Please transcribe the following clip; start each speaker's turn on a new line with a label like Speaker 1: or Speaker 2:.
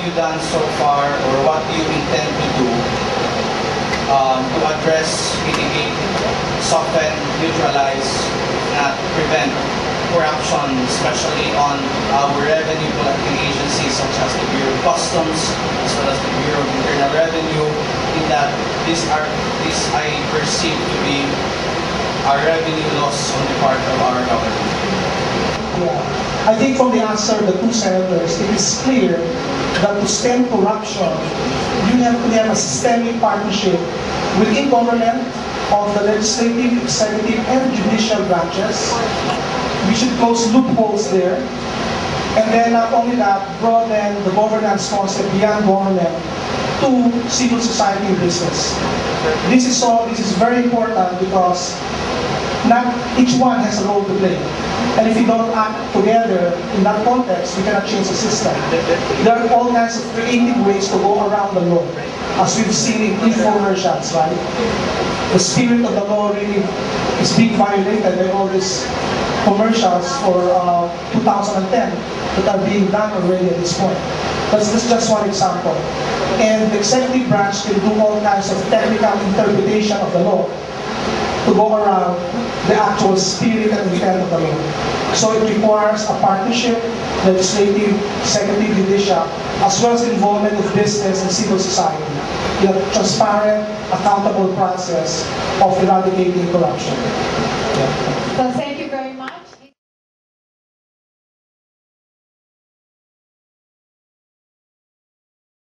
Speaker 1: you done so far, or what do you intend to do to address, mitigate, soften, neutralize, not prevent corruption, especially on our revenue collecting agencies such as the Bureau of Customs as well as the Bureau of Internal Revenue, in that these I perceive to be our revenue loss on the part of our government?
Speaker 2: Yeah. I think from the answer of the two senators, it is clear that to stem corruption, you have to have a systemic partnership within government of the legislative, executive, and judicial branches. We should close loopholes there. And then not only that, broaden the governance concept beyond government to civil society and business. This is very important because not each one has a role to play. And if we don't act together in that context, we cannot change the system. There are all kinds of creative ways to go around the law, as we've seen in infomercials, right? The spirit of the law really is being violated by all these commercials for 2010 that are being done already at this point. That's just one example. And the executive branch can do all kinds of technical interpretation of the law to go around the actual spirit and intent of the law. So it requires a partnership, legislative, executive, judicial, as well as the involvement of business and civil society in a transparent, accountable process of eradicating corruption. Yeah.
Speaker 3: So,